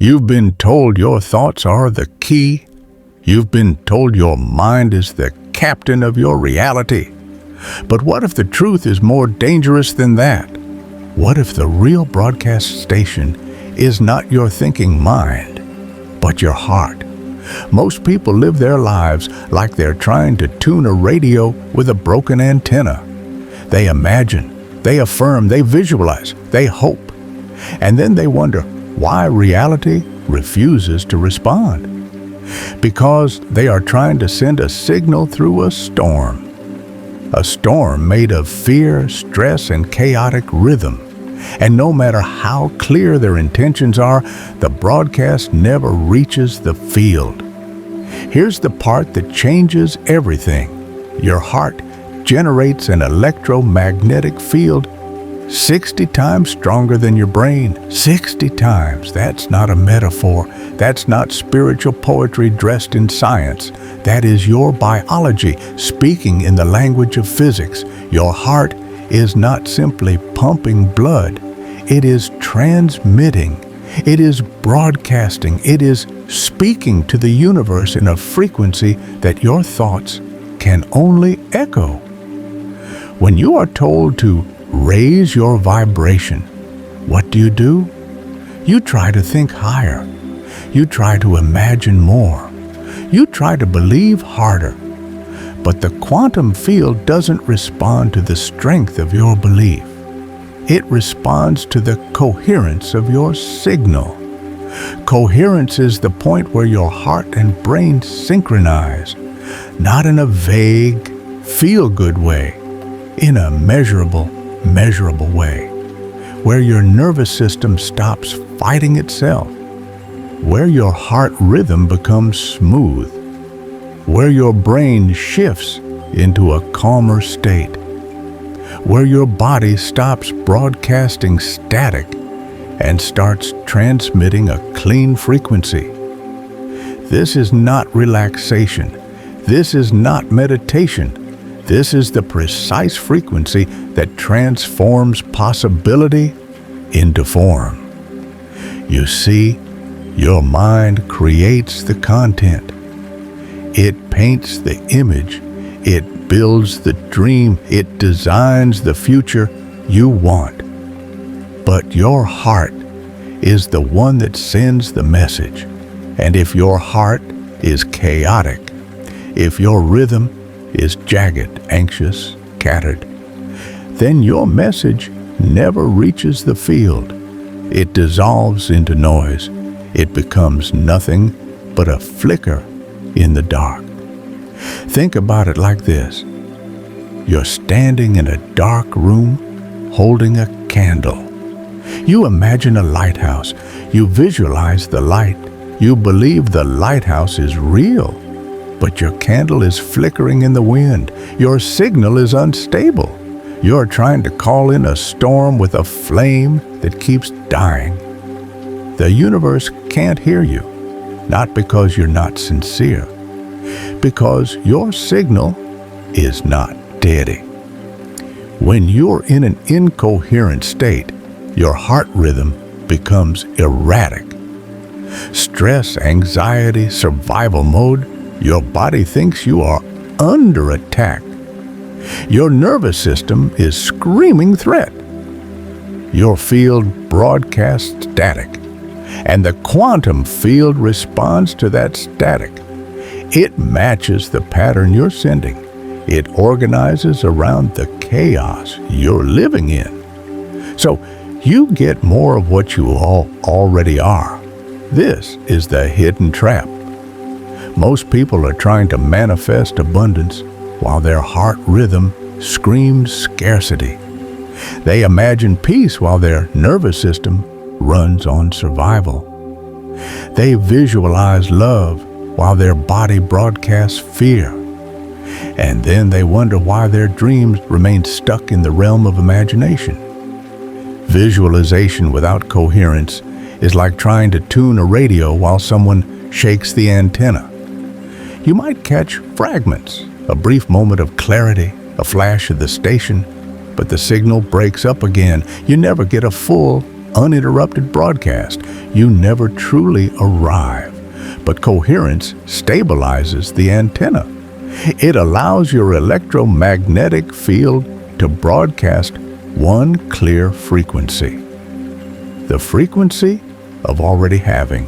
You've been told your thoughts are the key. You've been told your mind is the captain of your reality. But what if the truth is more dangerous than that? What if the real broadcast station is not your thinking mind, but your heart? Most people live their lives like they're trying to tune a radio with a broken antenna. They imagine, they affirm, they visualize, they hope. And then they wonder why reality refuses to respond. Because they are trying to send a signal through a storm. A storm made of fear, stress, and chaotic rhythm. And no matter how clear their intentions are, the broadcast never reaches the field. Here's the part that changes everything. Your heart generates an electromagnetic field 60 times stronger than your brain. 60 times. That's not a metaphor. That's not spiritual poetry dressed in science. That is your biology speaking in the language of physics. Your heart is not simply pumping blood. It is transmitting. It is broadcasting. It is speaking to the universe in a frequency that your thoughts can only echo. When you are told to raise your vibration, what do? You try to think higher. You try to imagine more. You try to believe harder. But the quantum field doesn't respond to the strength of your belief. It responds to the coherence of your signal. Coherence is the point where your heart and brain synchronize, not in a vague, feel-good way, in a measurable way, where your nervous system stops fighting itself, where your heart rhythm becomes smooth, where your brain shifts into a calmer state, where your body stops broadcasting static and starts transmitting a clean frequency. This is not relaxation. This is not meditation. This is the precise frequency that transforms possibility into form. You see, your mind creates the content. It paints the image. It builds the dream. It designs the future you want. But your heart is the one that sends the message. And if your heart is chaotic, if your rhythm is jagged, anxious, scattered, then your message never reaches the field. It dissolves into noise. It becomes nothing but a flicker in the dark. Think about it like this. You're standing in a dark room holding a candle. You imagine a lighthouse. You visualize the light. You believe the lighthouse is real. But your candle is flickering in the wind. Your signal is unstable. You're trying to call in a storm with a flame that keeps dying. The universe can't hear you, not because you're not sincere, because your signal is not steady. When you're in an incoherent state, your heart rhythm becomes erratic. Stress, anxiety, survival mode, your body thinks you are under attack. Your nervous system is screaming threat. Your field broadcasts static, and the quantum field responds to that static. It matches the pattern you're sending. It organizes around the chaos you're living in. So you get more of what you already are. This is the hidden trap. Most people are trying to manifest abundance while their heart rhythm screams scarcity. They imagine peace while their nervous system runs on survival. They visualize love while their body broadcasts fear. And then they wonder why their dreams remain stuck in the realm of imagination. Visualization without coherence is like trying to tune a radio while someone shakes the antenna. You might catch fragments, a brief moment of clarity, a flash of the station, but the signal breaks up again. You never get a full, uninterrupted broadcast, you never truly arrive. But coherence stabilizes the antenna. It allows your electromagnetic field to broadcast one clear frequency. The frequency of already having,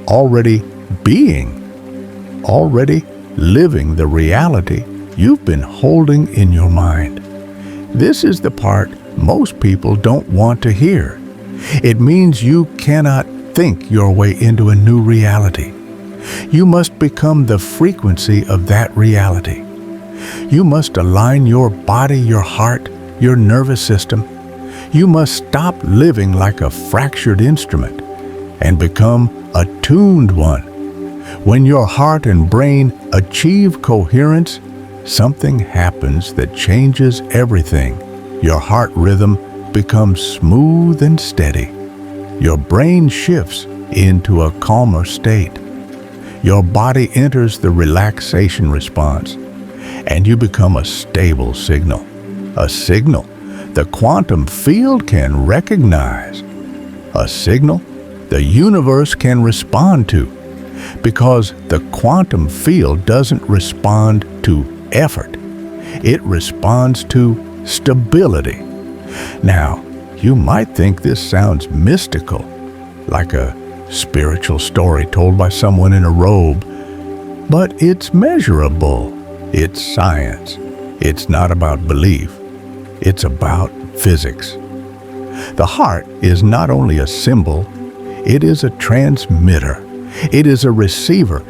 already being, already living the reality you've been holding in your mind. This is the part most people don't want to hear. It means you cannot think your way into a new reality. You must become the frequency of that reality. You must align your body, your heart, your nervous system. You must stop living like a fractured instrument and become a tuned one. When your heart and brain achieve coherence, something happens that changes everything. Your heart rhythm becomes smooth and steady. Your brain shifts into a calmer state. Your body enters the relaxation response, and you become a stable signal. A signal the quantum field can recognize. A signal the universe can respond to, because the quantum field doesn't respond to effort. It responds to stability. Now, you might think this sounds mystical, like a spiritual story told by someone in a robe, but it's measurable. It's science. It's not about belief. It's about physics. The heart is not only a symbol, it is a transmitter. It is a receiver.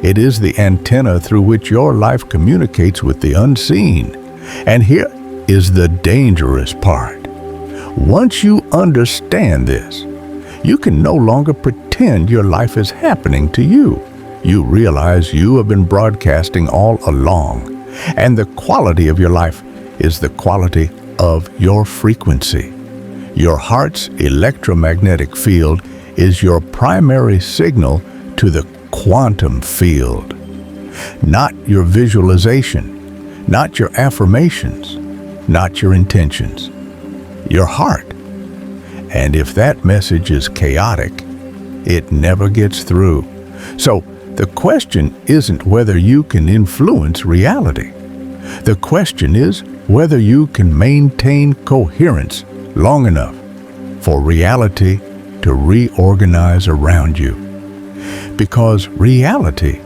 It is the antenna through which your life communicates with the unseen. And here is the dangerous part. Once you understand this, you can no longer pretend your life is happening to you. You realize you have been broadcasting all along, and the quality of your life is the quality of your frequency. Your heart's electromagnetic field is your primary signal to the quantum field. Not your visualization, not your affirmations, not your intentions. Your heart. And if that message is chaotic, it never gets through. So the question isn't whether you can influence reality. The question is whether you can maintain coherence long enough for reality to reorganize around you. Because reality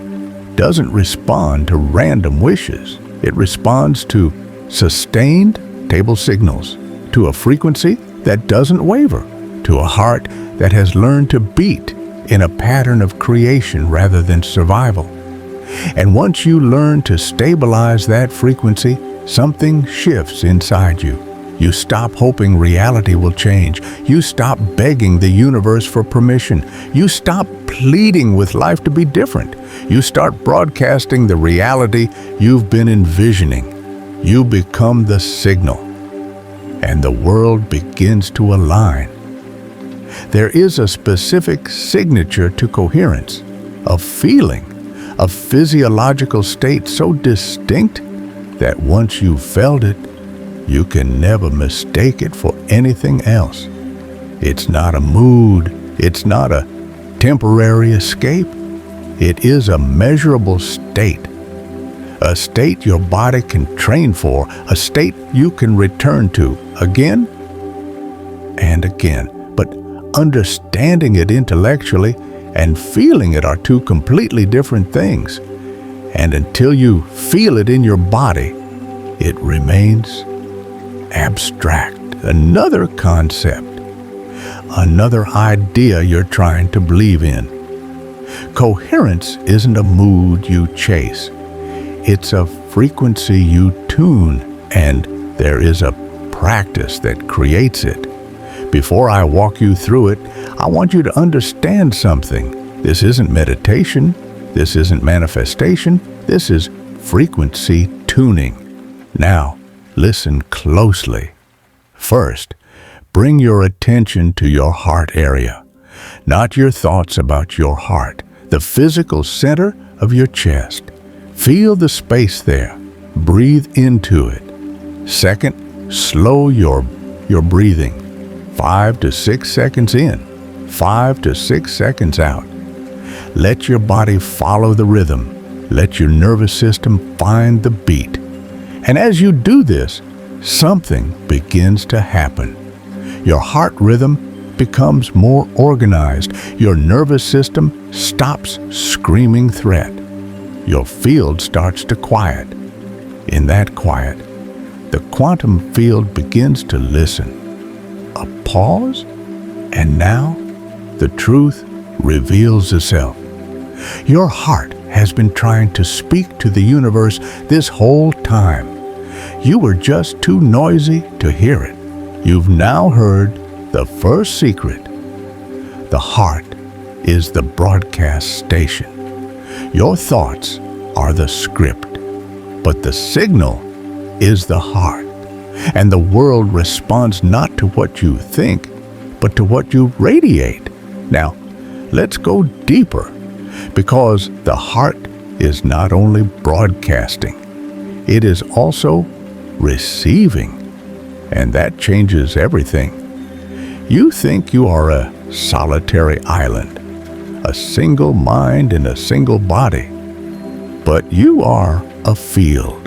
doesn't respond to random wishes. It responds to sustained table signals, to a frequency that doesn't waver, to a heart that has learned to beat in a pattern of creation rather than survival. And once you learn to stabilize that frequency, something shifts inside you. You stop hoping reality will change. You stop begging the universe for permission. You stop pleading with life to be different. You start broadcasting the reality you've been envisioning. You become the signal, and the world begins to align. There is a specific signature to coherence, a feeling, a physiological state so distinct that once you've felt it, you can never mistake it for anything else. It's not a mood. It's not a temporary escape. It is a measurable state. A state your body can train for, a state you can return to again and again. But understanding it intellectually and feeling it are two completely different things. And until you feel it in your body, it remains abstract. Another concept, another idea you're trying to believe in. Coherence isn't a mood you chase. It's a frequency you tune, and there is a practice that creates it. Before I walk you through it, I want you to understand something. This isn't meditation. This isn't manifestation. This is frequency tuning. Now, listen closely. First, bring your attention to your heart area, not your thoughts about your heart, the physical center of your chest. Feel the space there. Breathe into it. Second, slow your breathing. 5 to 6 seconds in, 5 to 6 seconds out. Let your body follow the rhythm. Let your nervous system find the beat. And as you do this, something begins to happen. Your heart rhythm becomes more organized. Your nervous system stops screaming threat. Your field starts to quiet. In that quiet, the quantum field begins to listen. A pause, and now the truth reveals itself. Your heart has been trying to speak to the universe this whole time. You were just too noisy to hear it. You've now heard the first secret. The heart is the broadcast station. Your thoughts are the script, but the signal is the heart. And the world responds not to what you think, but to what you radiate. Now, let's go deeper, because the heart is not only broadcasting, it is also receiving, and that changes everything. You think you are a solitary island, a single mind in a single body, but you are a field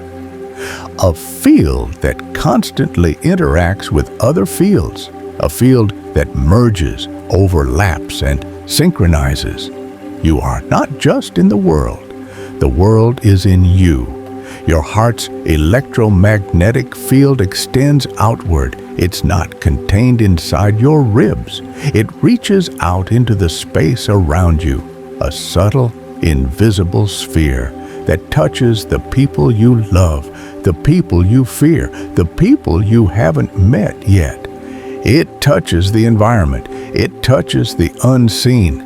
that constantly interacts with other fields, a field that merges, overlaps, and synchronizes. You are not just in the world is in you. Your heart's electromagnetic field extends outward. It's not contained inside your ribs. It reaches out into the space around you, a subtle, invisible sphere that touches the people you love, the people you fear, the people you haven't met yet. It touches the environment. It touches the unseen.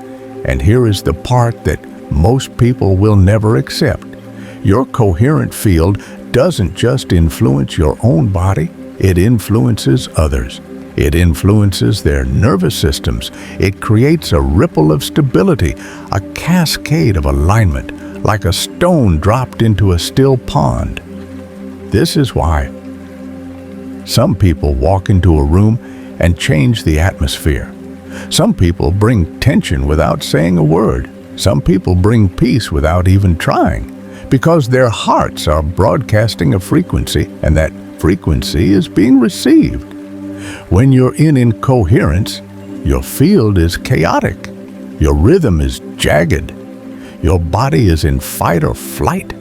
And here is the part that most people will never accept. Your coherent field doesn't just influence your own body, it influences others. It influences their nervous systems. It creates a ripple of stability, a cascade of alignment, like a stone dropped into a still pond. This is why some people walk into a room and change the atmosphere. Some people bring tension without saying a word. Some people bring peace without even trying, because their hearts are broadcasting a frequency, and that frequency is being received. When you're in coherence, your field is chaotic. Your rhythm is jagged. Your body is in fight or flight.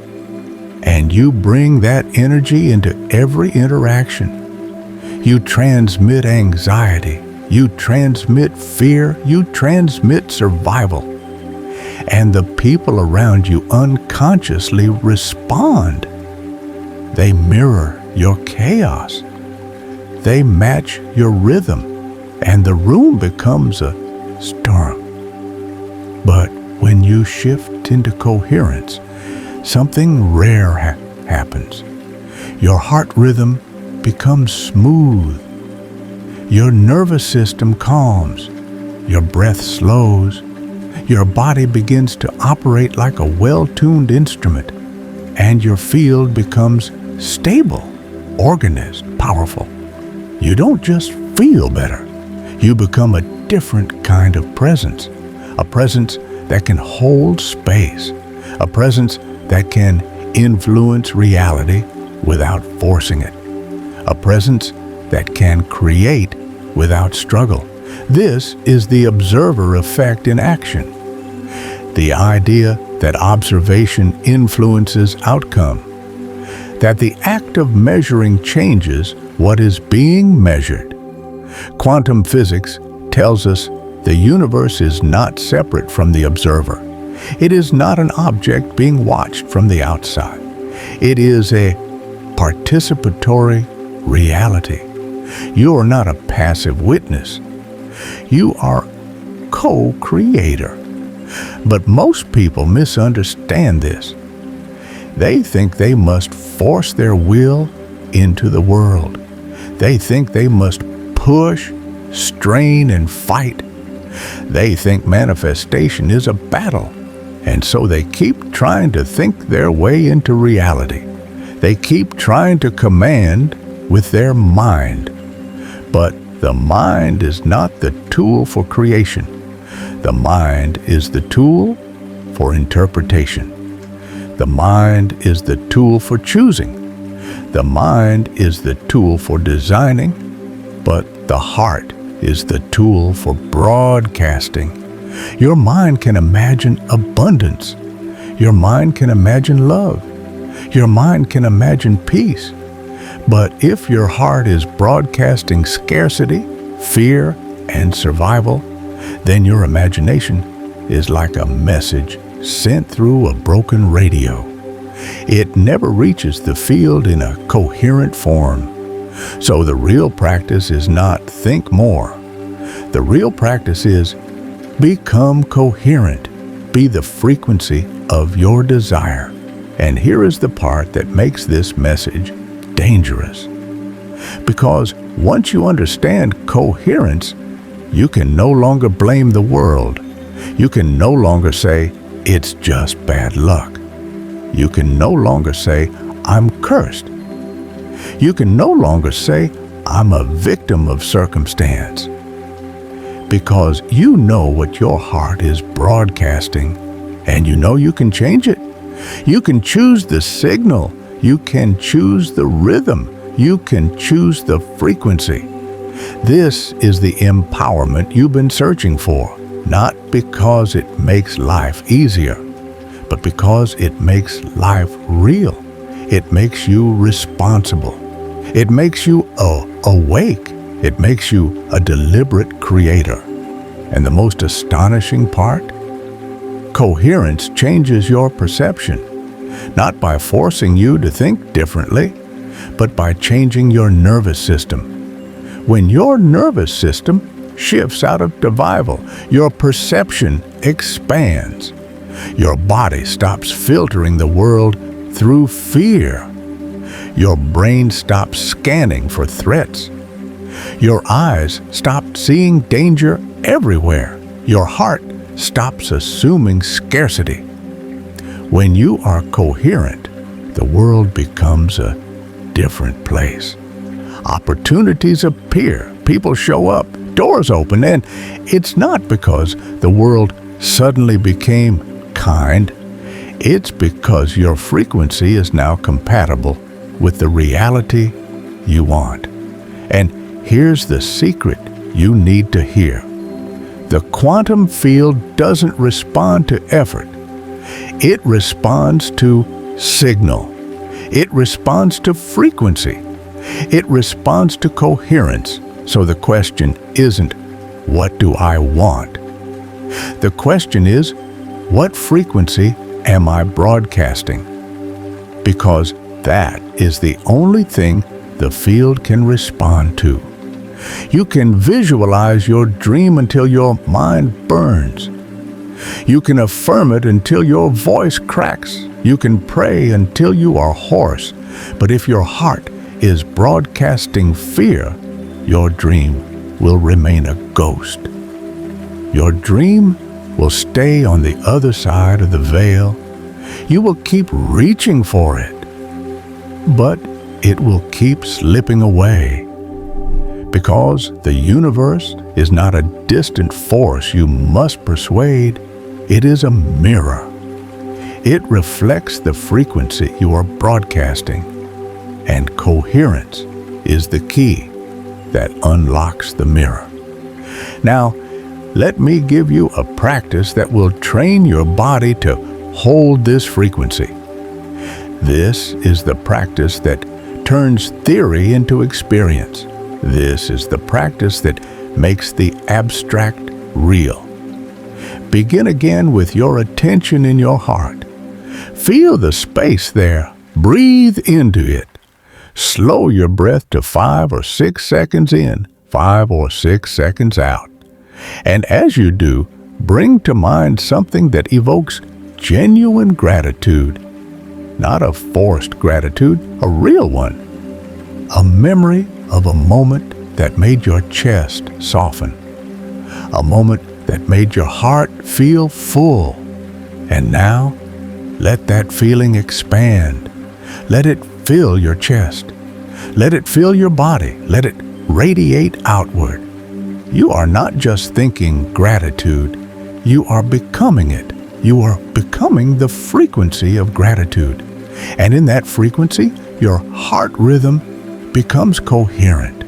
And you bring that energy into every interaction. You transmit anxiety. You transmit fear. You transmit survival. And the people around you unconsciously respond. They mirror your chaos. They match your rhythm, and the room becomes a storm. But when you shift into coherence, something rare happens. Your heart rhythm becomes smooth. Your nervous system calms. Your breath slows. Your body begins to operate like a well-tuned instrument, and your field becomes stable, organized, powerful. You don't just feel better. You become a different kind of presence, a presence that can hold space, a presence that can influence reality without forcing it, a presence that can create without struggle. This is the observer effect in action. The idea that observation influences outcome, that the act of measuring changes what is being measured. Quantum physics tells us the universe is not separate from the observer. It is not an object being watched from the outside. It is a participatory reality. You are not a passive witness. You are co-creator. But most people misunderstand this. They think they must force their will into the world. They think they must push, strain, and fight. They think manifestation is a battle, and so they keep trying to think their way into reality. They keep trying to command with their mind. But The mind is not the tool for creation. The mind is the tool for interpretation. The mind is the tool for choosing. The mind is the tool for designing, but the heart is the tool for broadcasting. Your mind can imagine abundance. Your mind can imagine love. Your mind can imagine peace. But if your heart is broadcasting scarcity, fear, and survival, then your imagination is like a message sent through a broken radio. It never reaches the field in a coherent form. So the real practice is not think more. The real practice is become coherent. Be the frequency of your desire. And here is the part that makes this message dangerous. Because once you understand coherence, you can no longer blame the world. You can no longer say, it's just bad luck. You can no longer say, I'm cursed. You can no longer say, I'm a victim of circumstance. Because you know what your heart is broadcasting, and you know you can change it. You can choose the signal. You can choose the rhythm. You can choose the frequency. This is the empowerment you've been searching for, not because it makes life easier, but because it makes life real. It makes you responsible. It makes you awake. It makes you a deliberate creator. And the most astonishing part? Coherence changes your perception, not by forcing you to think differently, but by changing your nervous system. When your nervous system shifts out of survival, your perception expands. Your body stops filtering the world through fear. Your brain stops scanning for threats. Your eyes stop seeing danger everywhere. Your heart stops assuming scarcity. When you are coherent, the world becomes a different place. Opportunities appear, people show up, doors open, and it's not because the world suddenly became kind. It's because your frequency is now compatible with the reality you want. And here's the secret you need to hear. The quantum field doesn't respond to effort. It responds to signal. It responds to frequency. It responds to coherence. So the question isn't, what do I want? The question is, what frequency am I broadcasting? Because that is the only thing the field can respond to. You can visualize your dream until your mind burns. You can affirm it until your voice cracks. You can pray until you are hoarse. But if your heart is broadcasting fear, your dream will remain a ghost. Your dream will stay on the other side of the veil. You will keep reaching for it, but it will keep slipping away. Because the universe is not a distant force you must persuade. It is a mirror. It reflects the frequency you are broadcasting, and coherence is the key that unlocks the mirror. Now, let me give you a practice that will train your body to hold this frequency. This is the practice that turns theory into experience. This is the practice that makes the abstract real. Begin again with your attention in your heart. Feel the space there. Breathe into it. Slow your breath to 5 or 6 seconds in, 5 or 6 seconds out. And as you do, bring to mind something that evokes genuine gratitude. Not a forced gratitude, a real one. A memory of a moment that made your chest soften. A moment that made your heart feel full. And now, let that feeling expand. Let it fill your chest. Let it fill your body. Let it radiate outward. You are not just thinking gratitude, you are becoming it. You are becoming the frequency of gratitude. And in that frequency, your heart rhythm becomes coherent.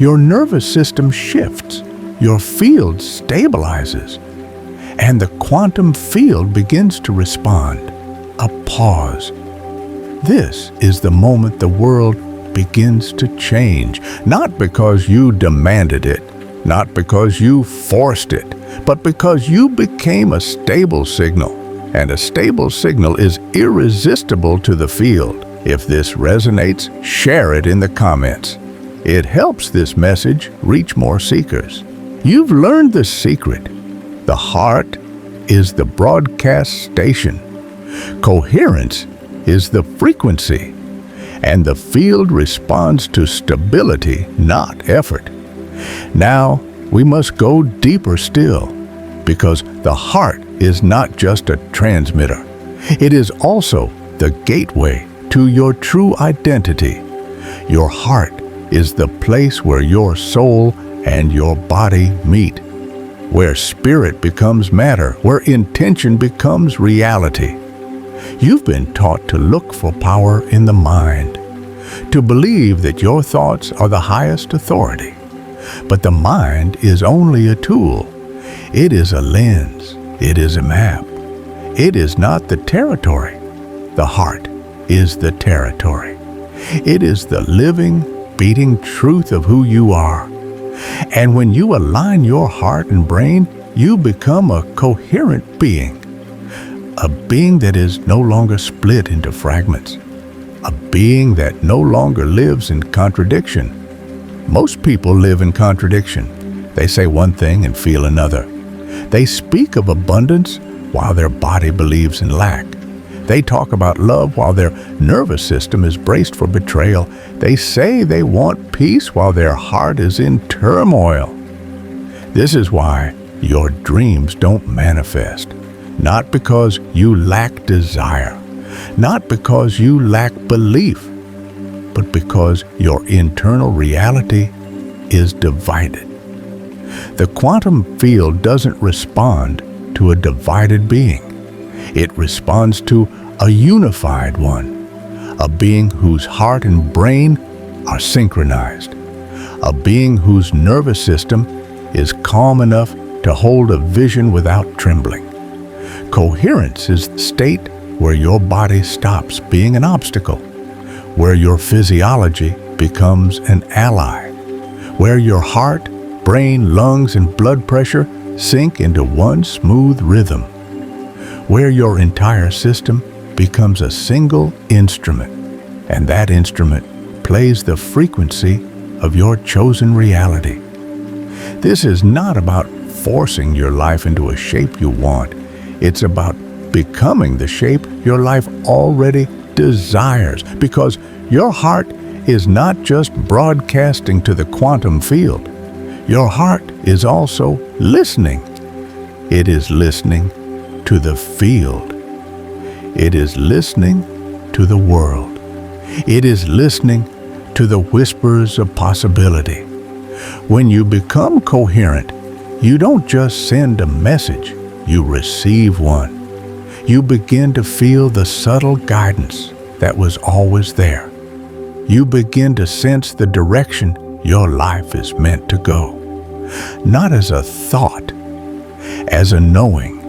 Your nervous system shifts. Your field stabilizes. And the quantum field begins to respond. A pause. This is the moment the world begins to change, not because you demanded it, not because you forced it, but because you became a stable signal. And a stable signal is irresistible to the field. If this resonates, share it in the comments. It helps this message reach more seekers. You've learned the secret. The heart is the broadcast station. Coherence is the frequency. And the field responds to stability, not effort. Now, we must go deeper still, because the heart is not just a transmitter. It is also the gateway to your true identity. Your heart is the place where your soul and your body meet, where spirit becomes matter, where intention becomes reality. You've been taught to look for power in the mind, to believe that your thoughts are the highest authority. But the mind is only a tool. It is a lens. It is a map. It is not the territory. The heart is the territory. It is the living, beating truth of who you are. And when you align your heart and brain, you become a coherent being. A being that is no longer split into fragments. A being that no longer lives in contradiction. Most people live in contradiction. They say one thing and feel another. They speak of abundance while their body believes in lack. They talk about love while their nervous system is braced for betrayal. They say they want peace while their heart is in turmoil. This is why your dreams don't manifest. Not because you lack desire, not because you lack belief, but because your internal reality is divided. The quantum field doesn't respond to a divided being. It responds to a unified one, a being whose heart and brain are synchronized, a being whose nervous system is calm enough to hold a vision without trembling. Coherence is the state where your body stops being an obstacle, where your physiology becomes an ally, where your heart, brain, lungs, and blood pressure sync into one smooth rhythm, where your entire system becomes a single instrument, and that instrument plays the frequency of your chosen reality. This is not about forcing your life into a shape you want. It's about becoming the shape your life already desires, because your heart is not just broadcasting to the quantum field. Your heart is also listening. It is listening to the field. It is listening to the world. It is listening to the whispers of possibility. When you become coherent, you don't just send a message, you receive one. You begin to feel the subtle guidance that was always there. You begin to sense the direction your life is meant to go. Not as a thought, as a knowing.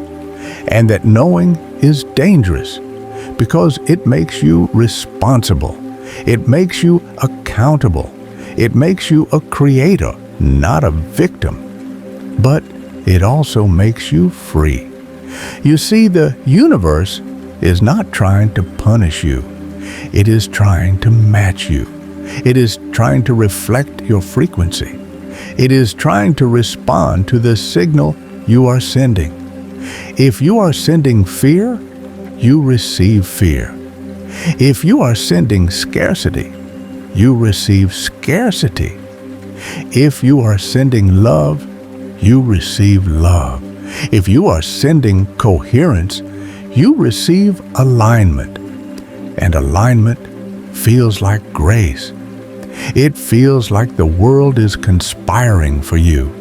And that knowing is dangerous because it makes you responsible. It makes you accountable. It makes you a creator, not a victim. But it also makes you free. You see, the universe is not trying to punish you. It is trying to match you. It is trying to reflect your frequency. It is trying to respond to the signal you are sending. If you are sending fear, you receive fear. If you are sending scarcity, you receive scarcity. If you are sending love, you receive love. If you are sending coherence, you receive alignment. And alignment feels like grace. It feels like the world is conspiring for you.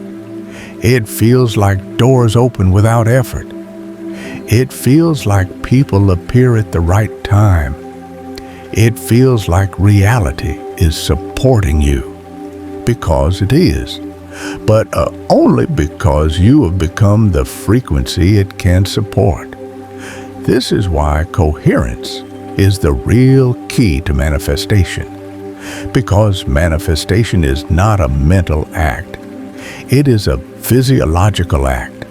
It feels like doors open without effort. It feels like people appear at the right time. It feels like reality is supporting you. Because it is. But only because you have become the frequency it can support. This is why coherence is the real key to manifestation. Because manifestation is not a mental act. It is a physiological act.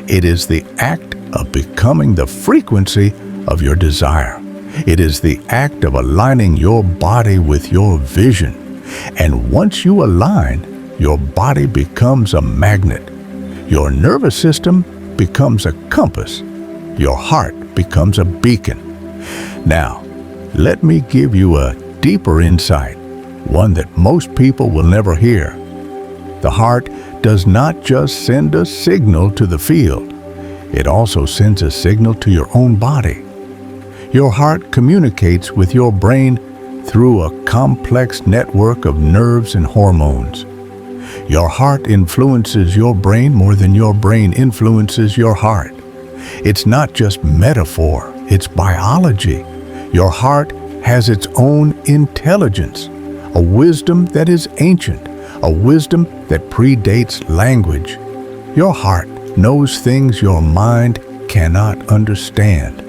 It is the act of becoming the frequency of your desire. It is the act of aligning your body with your vision. And once you align, your body becomes a magnet. Your nervous system becomes a compass. Your heart becomes a beacon. Now, let me give you a deeper insight, one that most people will never hear. The heart does not just send a signal to the field. It also sends a signal to your own body. Your heart communicates with your brain through a complex network of nerves and hormones. Your heart influences your brain more than your brain influences your heart. It's not just metaphor, it's biology. Your heart has its own intelligence, a wisdom that is ancient, a wisdom that predates language. Your heart knows things your mind cannot understand.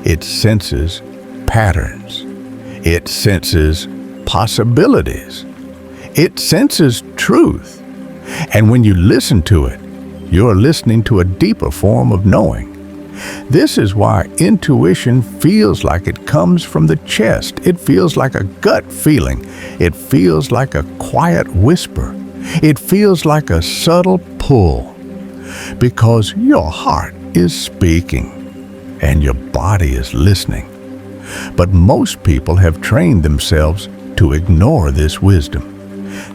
It senses patterns. It senses possibilities. It senses truth. And when you listen to it, you're listening to a deeper form of knowing. This is why intuition feels like it comes from the chest. It feels like a gut feeling. It feels like a quiet whisper. It feels like a subtle pull. Because your heart is speaking and your body is listening. But most people have trained themselves to ignore this wisdom.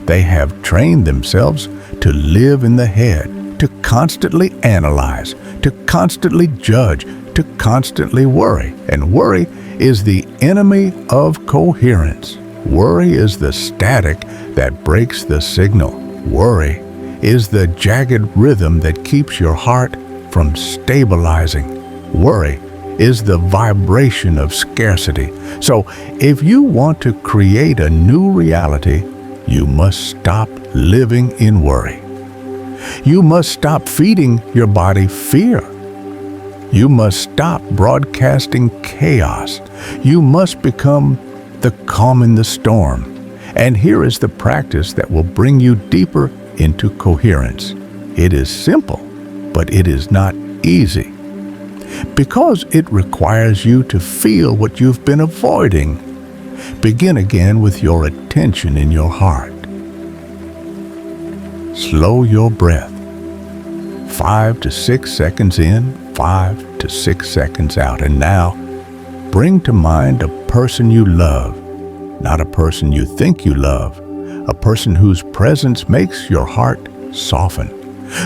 They have trained themselves to live in the head, to constantly analyze, to constantly judge, to constantly worry. And worry is the enemy of coherence. Worry is the static that breaks the signal. Worry is the jagged rhythm that keeps your heart from stabilizing. Worry is the vibration of scarcity. So if you want to create a new reality, you must stop living in worry. You must stop feeding your body fear. You must stop broadcasting chaos. You must become the calm in the storm. And here is the practice that will bring you deeper into coherence. It is simple, but it is not easy. Because it requires you to feel what you've been avoiding. Begin again with your attention in your heart. Slow your breath. 5 to 6 seconds in, 5 to 6 seconds out. And now, bring to mind a person you love, not a person you think you love, a person whose presence makes your heart soften,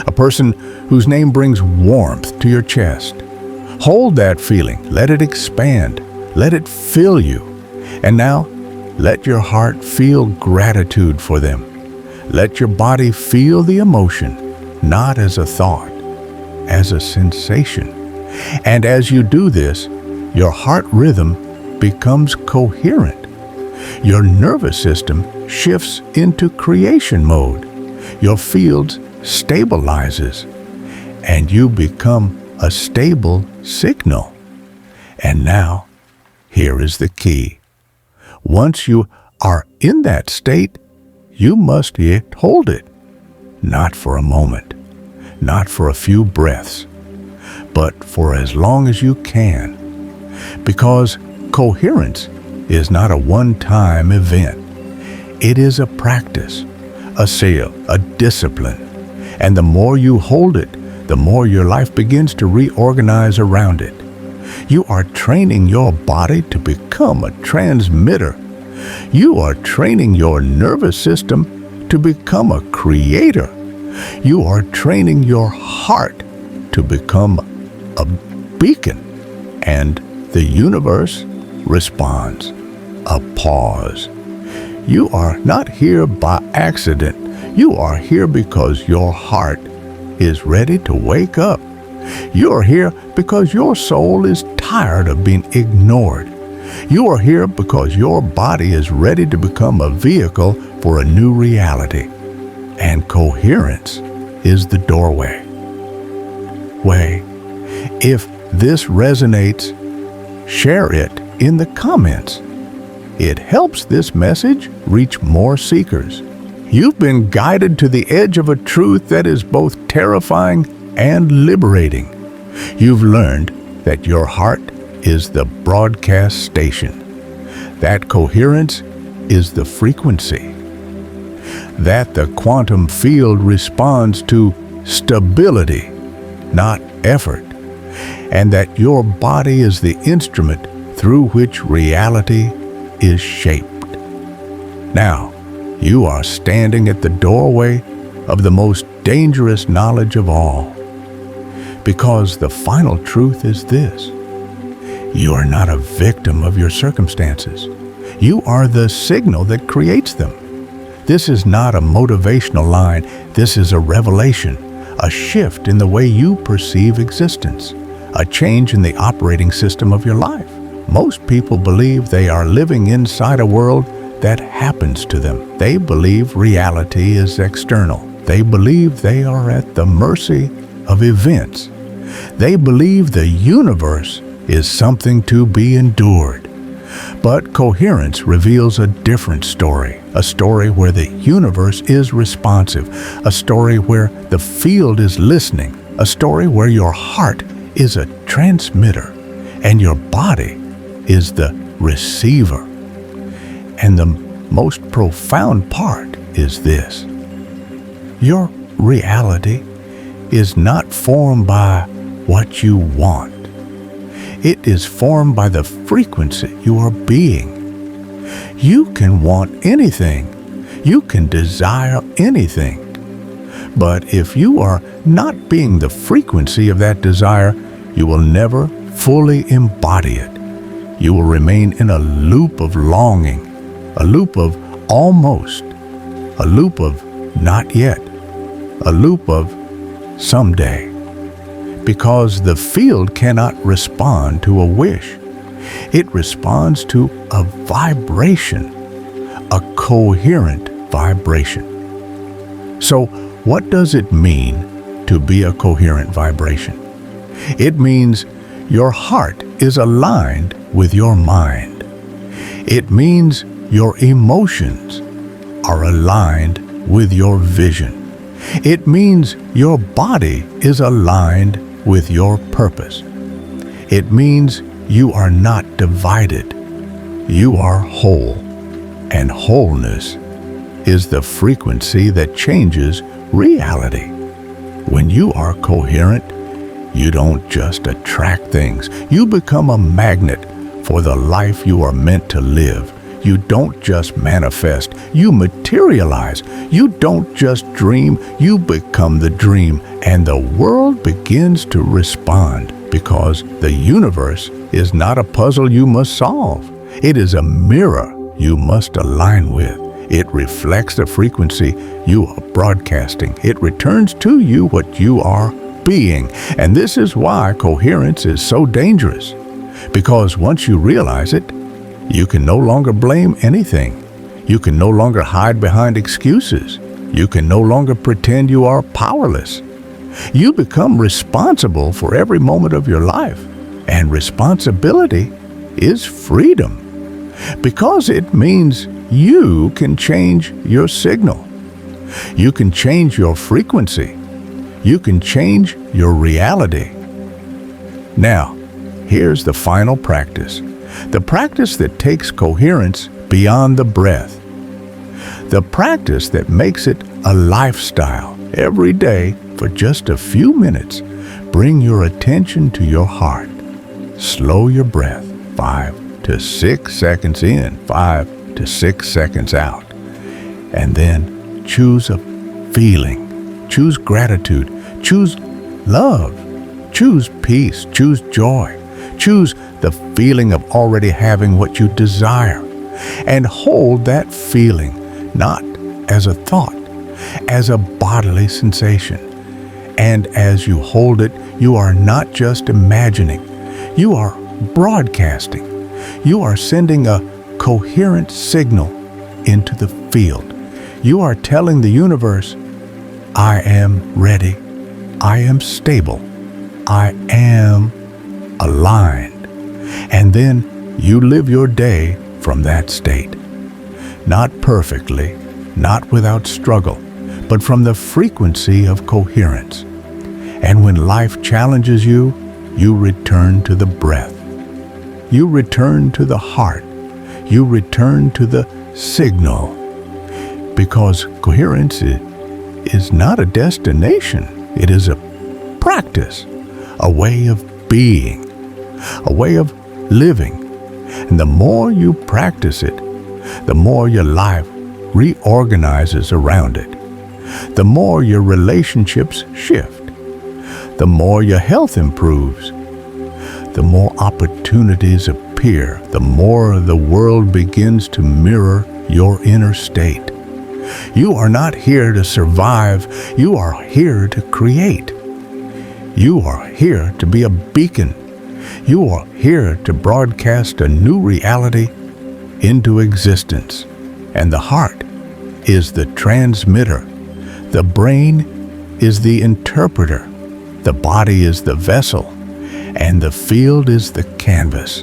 a person whose name brings warmth to your chest. Hold that feeling, let it expand, let it fill you. And now, let your heart feel gratitude for them. Let your body feel the emotion, not as a thought, as a sensation. And as you do this, your heart rhythm becomes coherent. Your nervous system shifts into creation mode. Your field stabilizes, and you become a stable signal. And now, here is the key. Once you are in that state, you must yet hold it. Not for a moment, not for a few breaths, but for as long as you can. Because coherence is not a one-time event. It is a practice, a skill, a discipline. And the more you hold it, the more your life begins to reorganize around it. You are training your body to become a transmitter. You are training your nervous system to become a creator. You are training your heart to become a beacon. And the universe responds. A pause. You are not here by accident. You are here because your heart is ready to wake up. You are here because your soul is tired of being ignored. You are here because your body is ready to become a vehicle for a new reality. And coherence is the doorway. If this resonates, share it in the comments. It helps this message reach more seekers. You've been guided to the edge of a truth that is both terrifying and liberating. You've learned that your heart is the broadcast station, that coherence is the frequency, that the quantum field responds to stability, not effort, and that your body is the instrument through which reality is shaped. Now, you are standing at the doorway of the most dangerous knowledge of all. Because the final truth is this: you are not a victim of your circumstances. You are the signal that creates them. This is not a motivational line. This is a revelation, a shift in the way you perceive existence, a change in the operating system of your life. Most people believe they are living inside a world that happens to them. They believe reality is external. They believe they are at the mercy of events. They believe the universe is something to be endured. But coherence reveals a different story, a story where the universe is responsive, a story where the field is listening, a story where your heart is a transmitter and your body is the receiver. And the most profound part is this: your reality is not formed by what you want. It is formed by the frequency you are being. You can want anything. You can desire anything. But if you are not being the frequency of that desire, you will never fully embody it. You will remain in a loop of longing, a loop of almost, a loop of not yet, a loop of someday. Because the field cannot respond to a wish. It responds to a vibration, a coherent vibration. So, what does it mean to be a coherent vibration? It means your heart is aligned with your mind. It means your emotions are aligned with your vision. It means your body is aligned with your purpose. It means you are not divided. You are whole. And wholeness is the frequency that changes reality. When you are coherent, you don't just attract things. You become a magnet for the life you are meant to live. You don't just manifest, you materialize. You don't just dream, you become the dream. And the world begins to respond because the universe is not a puzzle you must solve. It is a mirror you must align with. It reflects the frequency you are broadcasting. It returns to you what you are being. And this is why coherence is so dangerous. Because once you realize it, you can no longer blame anything. You can no longer hide behind excuses. You can no longer pretend you are powerless. You become responsible for every moment of your life. And responsibility is freedom. Because it means you can change your signal. You can change your frequency. You can change your reality. Now, here's the final practice. The practice that takes coherence beyond the breath. The practice that makes it a lifestyle. Every day, for just a few minutes, bring your attention to your heart. Slow your breath, 5 to 6 seconds in, 5 to 6 seconds out. And then choose a feeling. Choose gratitude. Choose love. Choose peace. Choose joy. Choose the feeling of already having what you desire. and hold that feeling, not as a thought, as a bodily sensation. And as you hold it, you are not just imagining, you are broadcasting. You are sending a coherent signal into the field. You are telling the universe, I am ready, I am stable, I am aligned. And then you live your day from that state. Not perfectly, not without struggle, but from the frequency of coherence. And when life challenges you, you return to the breath. You return to the heart. You return to the signal. Because coherence is not a destination. It is a practice, a way of being, a way of living. And the more you practice it, the more your life reorganizes around it. The more your relationships shift. The more your health improves. The more opportunities appear. The more the world begins to mirror your inner state. You are not here to survive. You are here to create. You are here to be a beacon. You are here to broadcast a new reality into existence. And the heart is the transmitter. The brain is the interpreter. The body is the vessel. And the field is the canvas.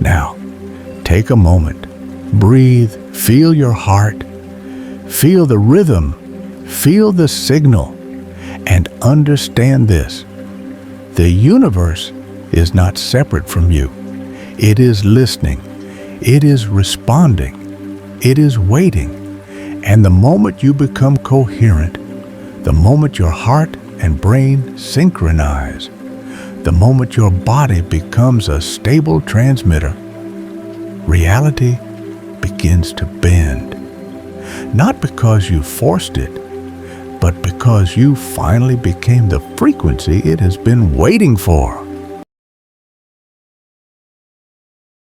Now, take a moment. Breathe. Feel your heart. Feel the rhythm. Feel the signal. And understand this. The universe is not separate from you. It is listening. It is responding. It is waiting. And the moment you become coherent, the moment your heart and brain synchronize, the moment your body becomes a stable transmitter, reality begins to bend. Not because you forced it, but because you finally became the frequency it has been waiting for.